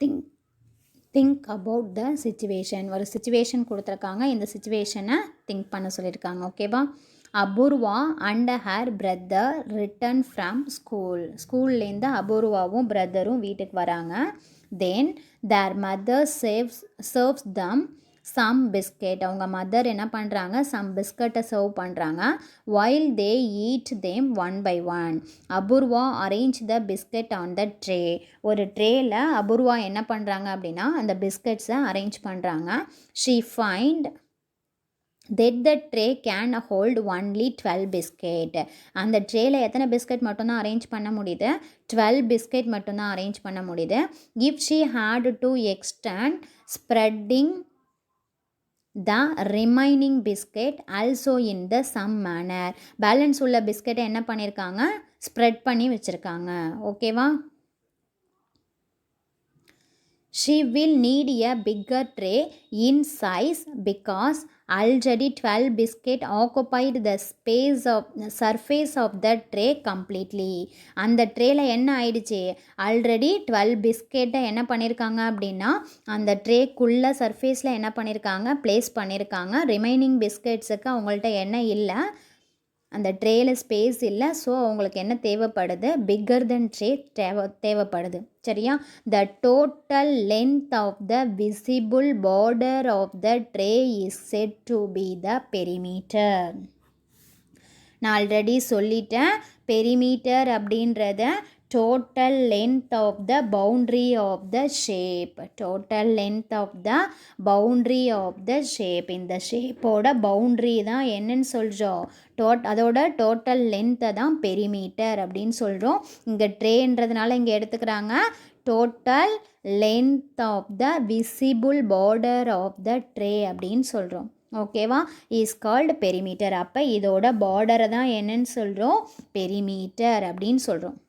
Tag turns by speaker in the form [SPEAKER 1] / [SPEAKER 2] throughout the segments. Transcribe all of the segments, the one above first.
[SPEAKER 1] Think think about the situation. ஒரு situation கொடுத்துருக்காங்க, இந்த சிச்சுவேஷனை திங்க் பண்ண சொல்லியிருக்காங்க. ஓகேவா? Apoorva and her brother return from ஸ்கூல்லேருந்து அபூர்வாவும் பிரதரும் வீட்டுக்கு வராங்க. Then their mother serves them some biscuit. அவங்க மதர் என்ன பண்ணுறாங்க, சம் பிஸ்கட்டை சர்வ் பண்ணுறாங்க. While they eat them one by one. Apoorva arrange the biscuit on the tray. ஒரு ட்ரேயில் அபூர்வா என்ன பண்ணுறாங்க அப்படின்னா அந்த பிஸ்கெட்ஸை அரேஞ்ச் பண்ணுறாங்க. She find that the tray can hold only 12 biscuit. அந்த ட்ரேயில் எத்தனை பிஸ்கெட் மட்டும்தான் அரேஞ்ச் பண்ண முடியுது? 12 பிஸ்கெட் மட்டும்தான் அரேஞ்ச் பண்ண முடியுது. If she had to extend spreading the remaining biscuit also in the same manner. Balance உள்ள பிஸ்கெட்டை என்ன பண்ணியிருக்காங்க, ஸ்ப்ரெட் பண்ணி வச்சுருக்காங்க. ஓகேவா? She will need a bigger tray in size because already 12 biscuit occupied the surface of the tray completely. அந்த ட்ரேயில் என்ன ஆயிடுச்சு, ஆல்ரெடி 12 பிஸ்கெட்டை என்ன பண்ணியிருக்காங்க அப்படின்னா அந்த ட்ரேக்குள்ளே சர்ஃபேஸில் என்ன பண்ணியிருக்காங்க, ப்ளேஸ் பண்ணியிருக்காங்க. ரிமைனிங் பிஸ்கெட்ஸுக்கு அவங்கள்ட்ட என்ன இல்லை, அந்த ட்ரேயில் ஸ்பேஸ் இல்லை. ஸோ அவங்களுக்கு என்ன தேவைப்படுது, பிக்கர் தென் ட்ரே தேவைப்படுது. சரியா? The total length of the visible border of the tray is set to be the perimeter. நான் ஆல்ரெடி சொல்லிட்டேன், பெரிமீட்டர் அப்படின்றத total length of the boundary of the shape. total length of the boundary of the shape. இந்த ஷேப்போட boundary தான் என்னன்னு சொல்கிறோம், அதோட total லென்த்தை தான் பெரிமீட்டர் அப்படின்னு சொல்கிறோம். இங்கே ட்ரேன்றதுனால இங்கே எடுத்துக்கிறாங்க total length of the visible border of the tray அப்படின்னு சொல்கிறோம். ஓகேவா? Is called perimeter. அப்போ இதோட பார்டரை தான் என்னன்னு சொல்கிறோம், பெரிமீட்டர் அப்படின்னு சொல்கிறோம்.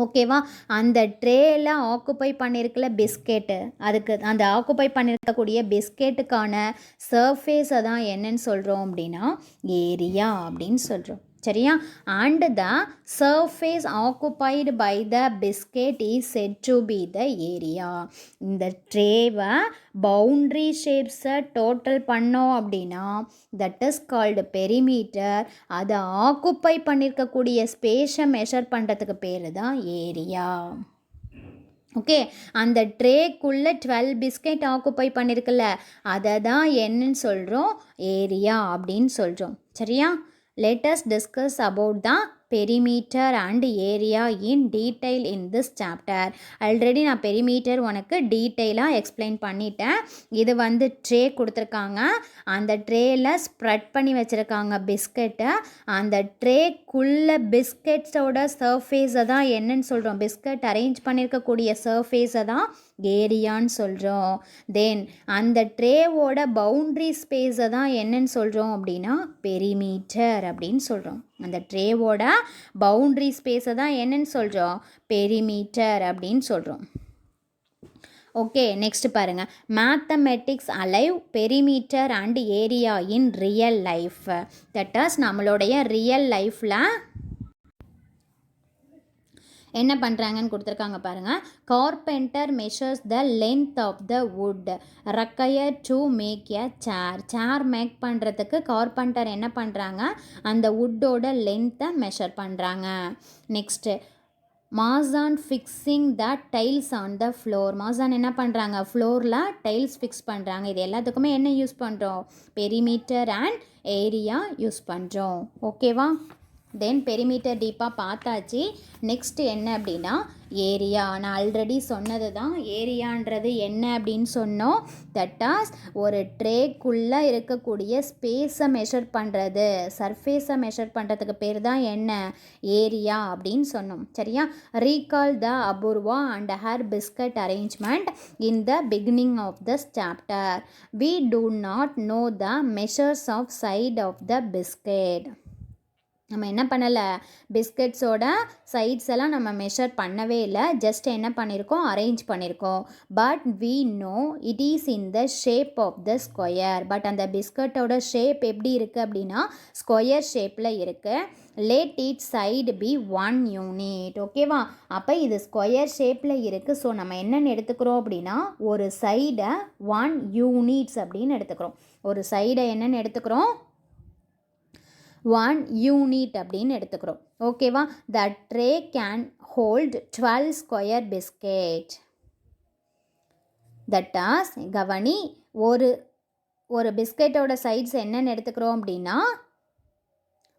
[SPEAKER 1] ஓகேவா? அந்த ட்ரேயில் ஆக்குப்பை பண்ணியிருக்கல பிஸ்கெட்டு, அதுக்கு அந்த ஆக்குப்பை பண்ணியிருக்கக்கூடிய பிஸ்கெட்டுக்கான சர்ஃபேஸை தான் என்னன்னு சொல்கிறோம் அப்படின்னா ஏரியா அப்படின்னு சொல்கிறோம். சரியா? And the surface occupied by the biscuit is set to be the area. இந்த ட்ரேவை பவுண்ட்ரி ஷேப்ஸை டோட்டல் பண்ணோம் அப்படின்னா தட் இஸ் கால்டு பெரிமீட்டர். அதை ஆக்குப்பை பண்ணியிருக்கக்கூடிய ஸ்பேஸை மெஷர் பண்ணுறதுக்கு பேர் தான் ஏரியா. ஓகே, அந்த ட்ரேக்குள்ளே 12 பிஸ்கெட் ஆக்குப்பை பண்ணியிருக்குல்ல, அதை தான் என்னன்னு சொல்கிறோம், ஏரியா அப்படின்னு சொல்கிறோம். சரியா? Let us discuss about the perimeter and area in detail in this chapter. Already நான் பெரிமீட்டர் உனக்கு டீட்டெயிலாக எக்ஸ்பிளைன் பண்ணிட்டேன். இது வந்து ட்ரே கொடுத்துருக்காங்க, அந்த ட்ரேயில் ஸ்ப்ரெட் பண்ணி வச்சுருக்காங்க பிஸ்கெட்டை. அந்த ட்ரேக்குள்ளே பிஸ்கெட்ஸோட சர்ஃபேஸை தான் என்னன்னு சொல்கிறோம், பிஸ்கட் அரேஞ்ச் பண்ணியிருக்கக்கூடிய சர்ஃபேஸை தான் ஏரியான்னு சொல்கிறோம். தென் அந்த ட்ரேவோட பவுண்ட்ரி ஸ்பேஸை தான் என்னன்னு சொல்கிறோம் அப்படின்னா பெரிமீட்டர் அப்படின்னு சொல்கிறோம். அந்த ட்ரேவோட பவுண்ட்ரி ஸ்பேஸை தான் என்னன்னு சொல்கிறோம், பெரிமீட்டர் அப்படின்னு சொல்கிறோம். ஓகே, நெக்ஸ்ட் பாருங்கள். Mathematics alive perimeter and area in real life. That is நம்மளுடைய ரியல் லைஃப்பில் என்ன பண்ணுறாங்கன்னு கொடுத்துருக்காங்க பாருங்கள். Carpenter measures the length of the wood required to make a chair make பண்ணுறதுக்கு கார்பெண்டர் என்ன பண்ணுறாங்க, அந்த வுட்டோட லென்த்தை மெஷர் பண்ணுறாங்க. Next mason fixing the tiles on the floor. Mason என்ன பண்ணுறாங்க, ஃப்ளோரில் டைல்ஸ் ஃபிக்ஸ் பண்ணுறாங்க. இது எல்லாத்துக்குமே என்ன யூஸ் பண்ணுறோம், பெரிமீட்டர் அண்ட் ஏரியா யூஸ் பண்ணுறோம். ஓகேவா? தென் பெரிமீட்டர் டீப்பாக பார்த்தாச்சு. நெக்ஸ்ட் என்ன அப்படின்னா ஏரியா. நான் ஆல்ரெடி சொன்னது தான், ஏரியான்றது என்ன அப்படின்னு சொன்னோம். தட்டாஸ் ஒரு ட்ரேக்குள்ளே இருக்கக்கூடிய ஸ்பேஸை மெஷர் பண்ணுறது, சர்ஃபேஸை மெஷர் பண்ணுறதுக்கு பேர் தான் என்ன, ஏரியா அப்படின்னு சொன்னோம். சரியா? Recall the Apoorva and her biscuit arrangement in the beginning of this chapter. We do not know the measures of side of the biscuit. நம்ம என்ன பண்ணலை, பிஸ்கட்ஸோட சைட்ஸ் எல்லாம் நம்ம மெஷர் பண்ணவே இல்லை, ஜஸ்ட் என்ன பண்ணியிருக்கோம், அரேஞ்ச் பண்ணியிருக்கோம். But we know it is in the shape of the square. But அந்த பிஸ்கட்டோட ஷேப் எப்படி இருக்குது அப்படின்னா ஸ்கொயர் ஷேப்பில் இருக்குது. Let it side be 1 unit. ஓகேவா, அப்போ இது ஸ்கொயர் ஷேப்பில் இருக்குது. ஸோ நம்ம என்னென்னு எடுத்துக்கிறோம் அப்படின்னா ஒரு சைடை 1 யூனிட்ஸ் அப்படின்னு எடுத்துக்கிறோம். ஒரு சைடை என்னென்னு எடுத்துக்கிறோம், 1 யூனிட் அப்படின்னு எடுத்துக்கிறோம். ஓகேவா, the tray can hold 12 square biscuit. That as, கவனி, ஒரு பிஸ்கெட்டோட சைட்ஸ் என்னென்னு எடுத்துக்கிறோம் அப்படின்னா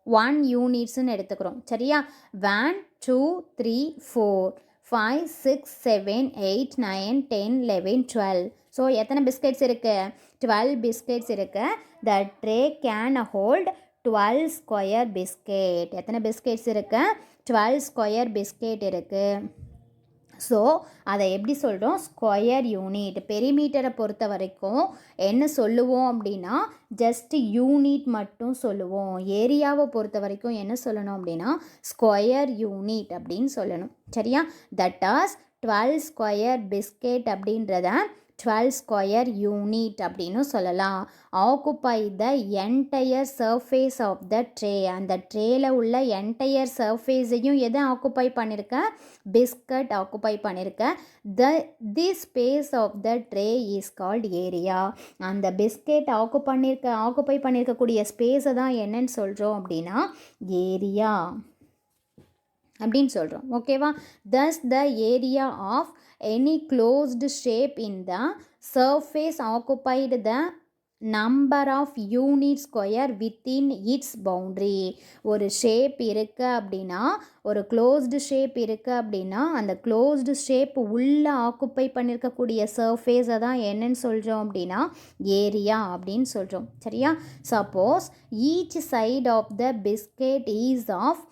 [SPEAKER 1] 1 யூனிட்ஸ்ன்னு எடுத்துக்கிறோம். சரியா, 1 2 3 4 5 6 7 8 9 10 11 12. ஸோ எத்தனை பிஸ்கெட்ஸ் இருக்குது, 12 பிஸ்கெட்ஸ் இருக்குது. The tray can hold 12 square biscuit. எத்தனை பிஸ்கெட்ஸ் இருக்கு, 12 ஸ்கொயர் பிஸ்கெட் இருக்குது. ஸோ அதை எப்படி சொல்கிறோம், ஸ்கொயர் யூனிட். பெரிமீட்டரை பொறுத்த வரைக்கும் என்ன சொல்லுவோம் அப்படின்னா ஜஸ்ட் யூனிட் மட்டும் சொல்லுவோம். ஏரியாவை பொறுத்த வரைக்கும் என்ன சொல்லணும் அப்படின்னா ஸ்கொயர் யூனிட் அப்படின்னு சொல்லணும். சரியா, தட் ஆஸ் 12 ஸ்கொயர் பிஸ்கெட் அப்படின்றத 12 ஸ்கொயர் யூனிட் அப்படின்னு சொல்லலாம். Occupy the entire surface of the tray. அந்த ட்ரேயில் உள்ள என்டையர் சர்ஃபேஸையும் எதை ஆக்குப்பை பண்ணியிருக்க, பிஸ்கட் ஆக்குப்பை பண்ணியிருக்க. The space of the tray is called area. அந்த பிஸ்கெட் ஆக்குப்பை பண்ணியிருக்கக்கூடிய ஸ்பேஸை தான் என்னன்னு சொல்கிறோம் அப்படின்னா ஏரியா அப்படின்னு சொல்கிறோம். ஓகேவா, thus the area of any closed shape in the surface occupied the number of unit square within its boundary. ஒரு ஷேப் இருக்குது அப்படின்னா, ஒரு க்ளோஸ்டு ஷேப் இருக்குது அப்படின்னா அந்த க்ளோஸ்டு ஷேப் உள்ளே ஆக்குப்பை பண்ணியிருக்கக்கூடிய சர்ஃபேஸை தான் என்னன்னு சொல்கிறோம் அப்படின்னா ஏரியா அப்படின்னு சொல்கிறோம். சரியா, suppose each side of the biscuit is of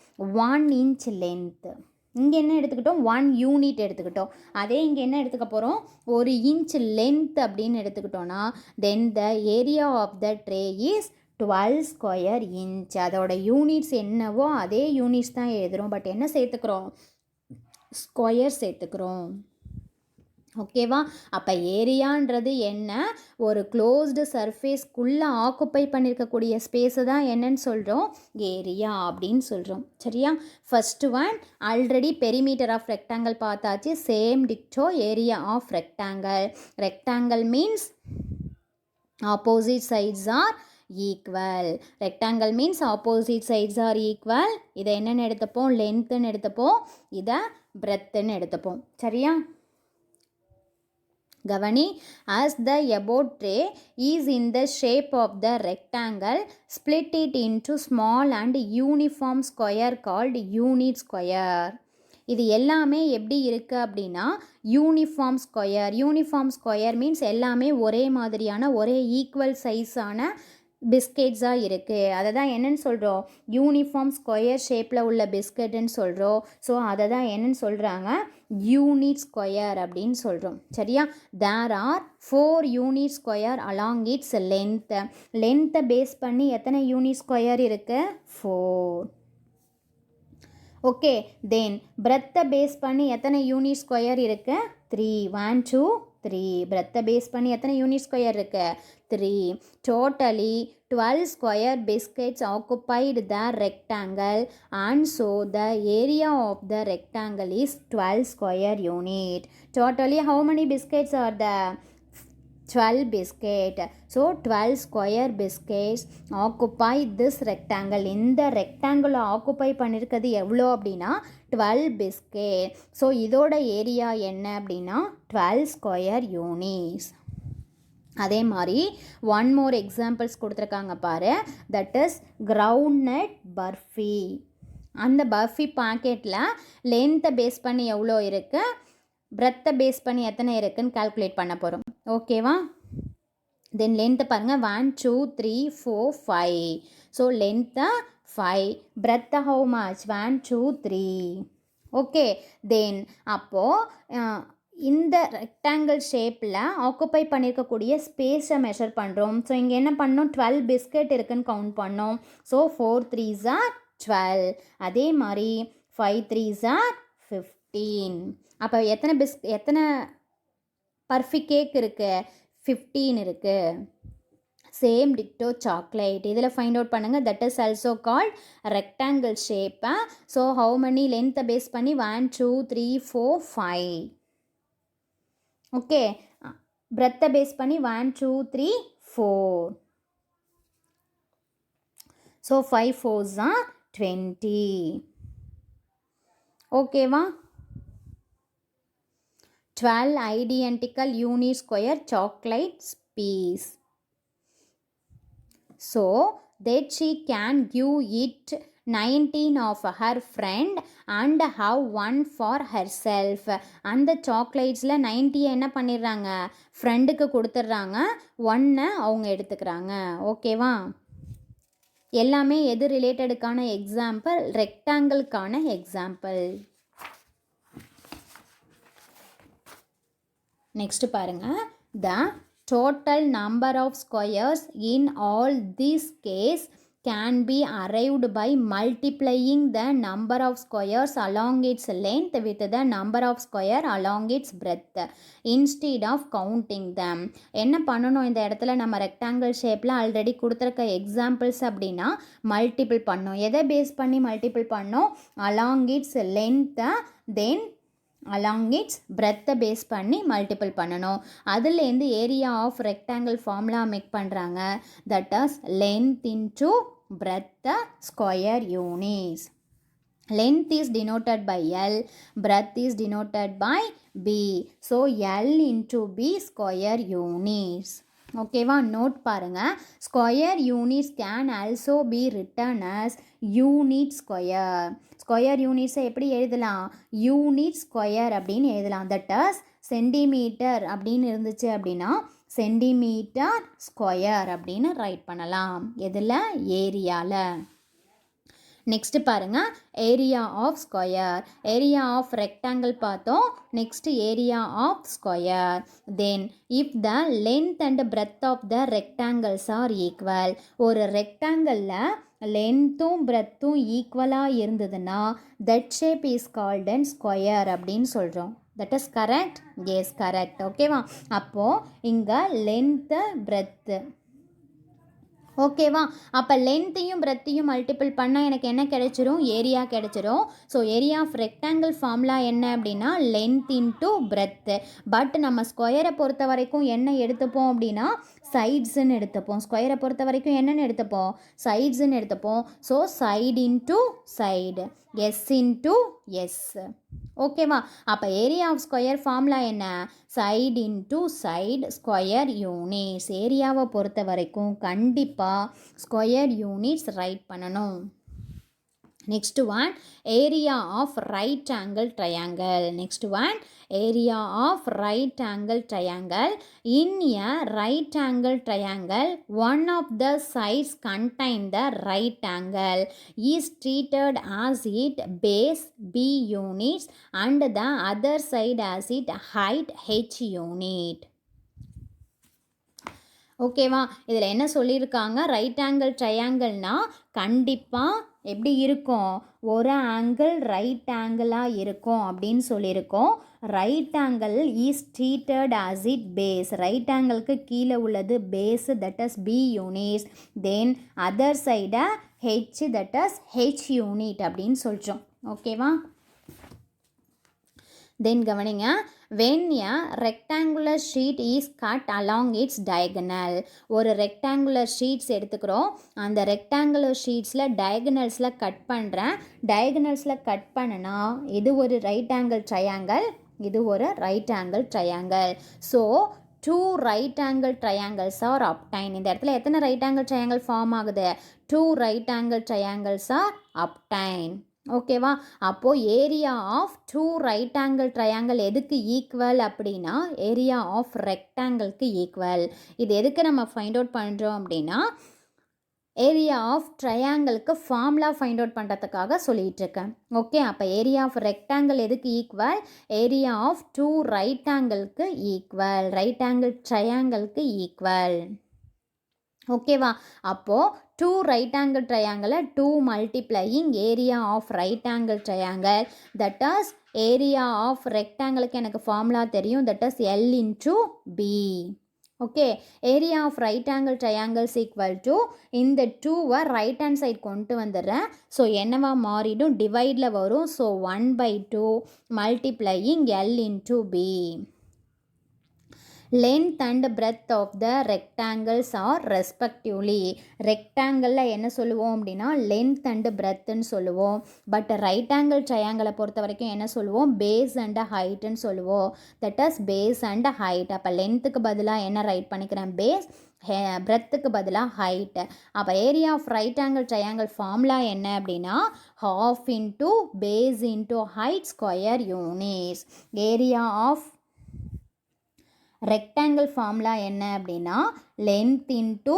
[SPEAKER 1] 1 inch length. இங்கே என்ன எடுத்துக்கிட்டோம், 1 யூனிட் எடுத்துக்கிட்டோம். அதே இங்கே என்ன எடுத்துக்க போகிறோம், 1 inch லென்த் அப்படின்னு எடுத்துக்கிட்டோன்னா then the area of the tray is 12 square inch. அதோட யூனிட்ஸ் என்னவோ அதே யூனிட்ஸ் தான் எழுதுகிறோம். பட் என்ன சேர்த்துக்கிறோம், ஸ்கொயர் சேர்த்துக்கிறோம். ஓகேவா, அப்போ ஏரியான்றது என்ன, ஒரு க்ளோஸ்டு சர்ஃபேஸ்க்குள்ளே ஆக்குப்பை பண்ணியிருக்கக்கூடிய ஸ்பேஸை தான் என்னன்னு சொல்கிறோம், ஏரியா அப்படின்னு சொல்கிறோம். சரியா, first one already perimeter of rectangle பார்த்தாச்சு. சேம் டிக்டோ area of rectangle. Rectangle means opposite sides are equal. Rectangle means opposite sides are equal. இதை என்னென்னு எடுத்துப்போம், லென்த்துன்னு எடுத்துப்போம். இதை பிரெத்துன்னு எடுத்துப்போம். சரியா, கவனி, as the above tray is in the shape of the rectangle, split it into small and uniform square called unit square. இது எல்லாமே எப்படி இருக்குது அப்படின்னா uniform square. Uniform square means எல்லாமே ஒரே மாதிரியான ஒரே ஈக்குவல் சைஸான பிஸ்கெட்ஸாக இருக்குது. அதை தான் என்னென்னு சொல்கிறோம், யூனிஃபார்ம் ஸ்கொயர் ஷேப்பில் உள்ள பிஸ்கெட்டுன்னு சொல்கிறோம். ஸோ அதை தான் என்னென்னு சொல்கிறாங்க, யூனிட் ஸ்கொயர் அப்படின்னு சொல்கிறோம். சரியா, there are 4 unit square along its length. லென்த்தை பேஸ் பண்ணி எத்தனை யூனிட் ஸ்கொயர் இருக்குது, 4. ஓகே, தென் பிரெத்தை பேஸ் பண்ணி எத்தனை யூனிட் ஸ்கொயர் இருக்குது, 3. 1 2 3. பிரெத்தை பேஸ் பண்ணி எத்தனை யூனிட் ஸ்கொயர் இருக்குது, 3. Totally 12 square biscuits occupied the rectangle and so the area of the rectangle is 12 square unit. Totally how many biscuits are the 12 biscuit. So 12 square biscuits occupy this rectangle. இந்த rectangle occupy பண்ணியிருக்கிறது எவ்வளோ அப்படின்னா 12 biscuit. So இதோட area என்ன அப்படின்னா 12 square units. அதே மாதிரி one more examples கொடுத்துருக்காங்க பாரு. That is groundnut barfi. அந்த பர்ஃபி பாக்கெட்டில் லென்த்தை பேஸ் பண்ணி எவ்வளோ இருக்குது, பிரெத்தை பேஸ் பண்ணி எத்தனை இருக்குன்னு கால்குலேட் பண்ண போகிறோம். ஓகேவா, தென் லென்த்தை பாருங்கள் 1 2 3 4 5. ஸோ லென்த்தை 5, பிரெத்தை ஹவு மச் 1 2 3. ஓகே, தென் அப்போது இந்த ரெக்டாங்கிள் ஷேப்பில் ஆக்குப்பை பண்ணியிருக்கக்கூடிய ஸ்பேஸை மெஷர் பண்ணுறோம். ஸோ இங்கே என்ன பண்ணோம், 12 பிஸ்கெட் இருக்குன்னு கவுண்ட் பண்ணோம். So 4 3s are 12. அதே மாதிரி 5 3s are 15. அப்போ எத்தனை பர்ஃபி கேக் இருக்குது? 15 இருக்குது. சேம் டிக்டோ சாக்லேட். இதில் ஃபைண்ட் அவுட் பண்ணுங்கள். That is also called rectangle ஷேப்பை. ஸோ ஹவு மெனி லென்த்தை பேஸ் பண்ணி 1 2 3 4 5. ஓகே, பிரெத்தை பேஸ் பண்ணி 1 2 3 4. So 5 4s are 20. ஓகேவா? 12 identical unit square chocolate piece. So that she can give it 19 of her friend and have one for herself. அந்த சாக்லேட்ஸில் 90 என்ன பண்ணிடுறாங்க? ஃப்ரெண்டுக்கு கொடுத்துட்றாங்க, 1 அவங்க எடுத்துக்கிறாங்க. ஓகேவா? எல்லாமே எது ரிலேட்டடுக்கான எக்ஸாம்பிள்? ரெக்டாங்கிள்கான எக்ஸாம்பிள். நெக்ஸ்ட் பாருங்க. The total number of squares in all this case can be arrived by multiplying the number of squares along its length with the number of square along its breadth instead of counting them. என்ன பண்ணணும் இந்த இடத்துல? நம்ம rectangle ஷேப்பில் already கொடுத்துருக்க examples அப்படின்னா multiple பண்ணோம். எதை பேஸ் பண்ணி மல்டிபிள் பண்ணோம்? அலாங் இட்ஸ் லென்த்தை, தென் அலாங் இட்ஸ் பிரெத்தை பேஸ் பண்ணி மல்டிபிள் பண்ணணும். அதுலேருந்து area of rectangle formula make பண்ணுறாங்க. That is length into breadth square units. Length is denoted by L, breadth is denoted by B. So L into B square units. ஓகேவா? Note பாருங்கள். Square units can also be written as unit square. Square யூனிட்ஸை எப்படி எழுதலாம்? Unit square அப்படின்னு எழுதலாம். That is centimetre அப்படின்னு இருந்துச்சு அப்படின்னா சென்டிமீட்டர் ஸ்கொயர் அப்படின்னு ரைட் பண்ணலாம். எதில்? ஏரியாவில். நெக்ஸ்ட் பாருங்கள். Area of square. Area of rectangle பார்த்தோம். Next area of square. Then if the length and breadth of the rectangles are equal. ஒரு ரெக்டாங்கிளில் லென்த்தும் பிரெத்தும் ஈக்குவலாக இருந்ததுன்னா that shape is called and square அப்படின்னு சொல்கிறோம். That is correct? Yes, correct. ஓகேவா? அப்போது இங்கே லென்த்து பிரெத்து. ஓகேவா? அப்போ லென்த்தையும் பிரெத்தையும் மல்டிபிள் பண்ணால் எனக்கு என்ன கிடைச்சிரும்? ஏரியா கிடைச்சிரும். So area of rectangle formula என்ன அப்படின்னா லென்த் இன்ட்டு பிரெத்து. பட் நம்ம ஸ்கொயரை பொறுத்த வரைக்கும் என்ன எடுத்துப்போம் அப்படின்னா சைட்ஸுன்னு எடுத்துப்போம். ஸ்கொயரை பொறுத்த வரைக்கும் என்னென்னு எடுத்துப்போம்? சைட்ஸுன்னு எடுத்துப்போம். So side into side, S into S. ஓகேவா? அப்போ ஏரியா ஆஃப் ஸ்கொயர் ஃபார்முலா என்ன? Side into side square units. ஏரியாவை பொறுத்த வரைக்கும் கண்டிப்பாக ஸ்கொயர் யூனிட்ஸ் ரைட் பண்ணணும். Next one, area of right angle triangle. Next one, area of right angle triangle. In a right angle triangle, one of the sides contain the right angle is treated as its base B units and the other side as its height H unit. ஓகேவா? இதில் என்ன சொல்லியிருக்காங்க? Right angle ட்ரையாங்கிள்னால் கண்டிப்பாக எப்படி இருக்கும்? ஒரு angle right ஆங்கிளாக இருக்கும் அப்படின்னு சொல்லியிருக்கோம். Right angle is treated as it base. Right ஆங்கிளுக்கு கீழே உள்ளது base, that is B units. Then other சைடை H, that is H unit அப்படின்னு சொல்கிறோம். ஓகேவா? தென் கவனிங்க. when a rectangular sheet is cut along its diagonal. ஒரு rectangular sheets எடுத்துக்கிறோம். அந்த rectangular sheetsல diagonalsல கட் பண்ணுறேன். diagonalsல கட் பண்ணனா இது ஒரு right angle triangle, இது ஒரு right angle triangle. So 2 right angle triangles are obtained. இந்த இடத்துல எத்தனை right angle triangle ஃபார்ம் ஆகுது? 2 right angle triangles are obtained. ஓகேவா? அப்போது area of 2 right angle triangle எதுக்கு ஈக்குவல் அப்படின்னா ஏரியா ஆஃப் ரெக்டாங்கிளுக்கு ஈக்குவல். இது எதுக்கு நம்ம ஃபைண்ட் அவுட் பண்ணுறோம் அப்படின்னா ஏரியா ஆஃப் ட்ரையாங்கிளுக்கு ஃபார்முலா ஃபைண்ட் அவுட் பண்ணுறதுக்காக சொல்லிகிட்ருக்கேன். ஓகே, அப்போ ஏரியா ஆஃப் ரெக்டாங்கிள் எதுக்கு ஈக்குவல்? ஏரியா ஆஃப் 2 ரைட் ஆங்கிளுக்கு ஈக்குவல், ரைட் ஆங்கிள் ட்ரையாங்கிளுக்கு ஈக்குவல். ஓகேவா? அப்போது 2 ரைட் ஆங்கிள் ட்ரையாங்கிளை 2 multiplying area of right angle triangle that is area of ரெக்டாங்கிளுக்கு எனக்கு ஃபார்முலா தெரியும், that is L into B. Okay, area of right angle triangles equal to இந்த 2வை ரைட் ஹேண்ட் சைட் கொண்டு வந்துடுறேன். ஸோ என்னவா மாறிடும், டிவைடில் வரும். So 1/2 multiplying L into B. length and breadth of the rectangles are respectively. ரெக்டாங்கிளில் என்ன சொல்லுவோம் அப்படின்னா length and breadthன்னு சொல்லுவோம். பட் ரைட் ஆங்கிள் ட்ரையாங்கிளை பொறுத்த வரைக்கும் என்ன சொல்லுவோம், பேஸ் அண்ட் ஹைட்டுன்னு சொல்லுவோம். That is base and height. அப்போ லென்த்துக்கு பதிலாக என்ன ரைட் பண்ணிக்கிறேன், பேஸ், பிரெத்துக்கு பதிலாக ஹைட். அப்போ area of right angle triangle formula என்ன அப்படின்னா half into base into height square units. Area of rectangle formula என்ன அப்படின்னா length into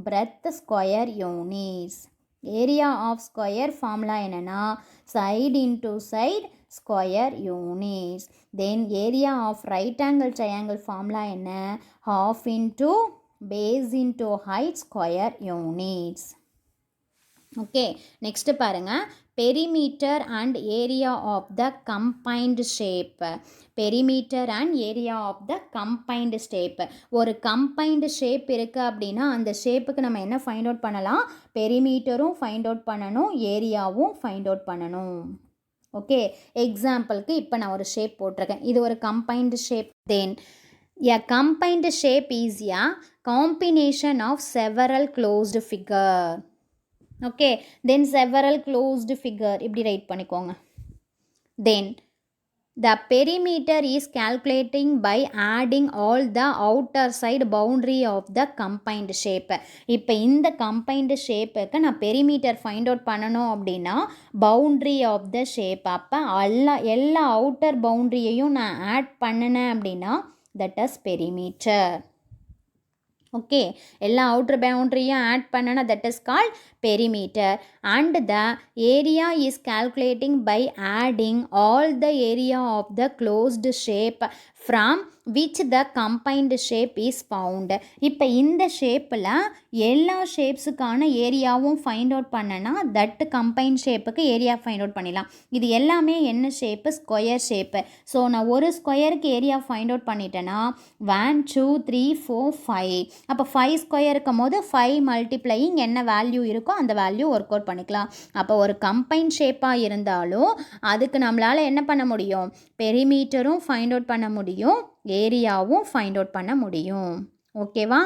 [SPEAKER 1] breadth square units. Area of square formula என்னென்னா side into side square units. Then area of right angle triangle formula என்ன, half into base into height square units. Okay, next பாருங்கள், perimeter and area of the combined shape. Perimeter and area of the combined shape. ஒரு combined shape இருக்குது அப்படின்னா அந்த ஷேப்புக்கு நம்ம என்ன find out பண்ணலாம், பெரிமீட்டரும் ஃபைண்ட் அவுட் பண்ணணும், ஏரியாவும் ஃபைண்ட் அவுட் பண்ணணும். ஓகே, எக்ஸாம்பிளுக்கு இப்போ நான் ஒரு ஷேப் போட்டிருக்கேன், இது ஒரு combined shape. Then a combined shape is a combination of several closed figure. Okay, then several closed figure இப்படி ரைட் பண்ணிக்கோங்க. Then the perimeter is calculating by adding all the outer side boundary of the combined shape. இப்போ இந்த combined ஷேப்புக்கு நான் perimeter find out பண்ணணும் அப்படின்னா boundary of the shape. அப்போ எல்லா அவுட்டர் பவுண்ட்ரியையும் நான் ஆட் பண்ணினேன் அப்படின்னா தட் இஸ் பெரிமீட்டர். ஓகே, எல்லா அவுட்டர் பவுண்ட்ரியும் ஆட் பண்ணனா that is called perimeter. And the area is calculating by adding all the area of the closed shape from which the combined shape is found. இப்போ இந்த ஷேப்பில் எல்லா ஷேப்ஸுக்கான ஏரியாவும் find out பண்ணனா that combined ஷேப்புக்கு area find out பண்ணிடலாம். இது எல்லாமே என்ன ஷேப்பு, ஸ்கொயர் ஷேப்பு. ஸோ நான் ஒரு ஸ்கொயருக்கு ஏரியா ஃபைண்ட் அவுட் பண்ணிட்டேன்னா 1 2 3 4 5. அப்போ 5 ஸ்கொயர் இருக்கும் போது 5 மல்டிப்ளையிங் என்ன வேல்யூ இருக்கோ அந்த வேல்யூ ஒர்க் அவுட் பண்ணிக்கலாம். அப்போ ஒரு கம்பைன்ட் ஷேப்பாக இருந்தாலும் அதுக்கு நம்மளால் என்ன பண்ண முடியும், பெரிமீட்டரும் ஃபைண்ட் அவுட் பண்ண முடியும், ஏரியாவும் ஃபைண்ட் அவுட் பண்ண முடியும். ஓகேவா?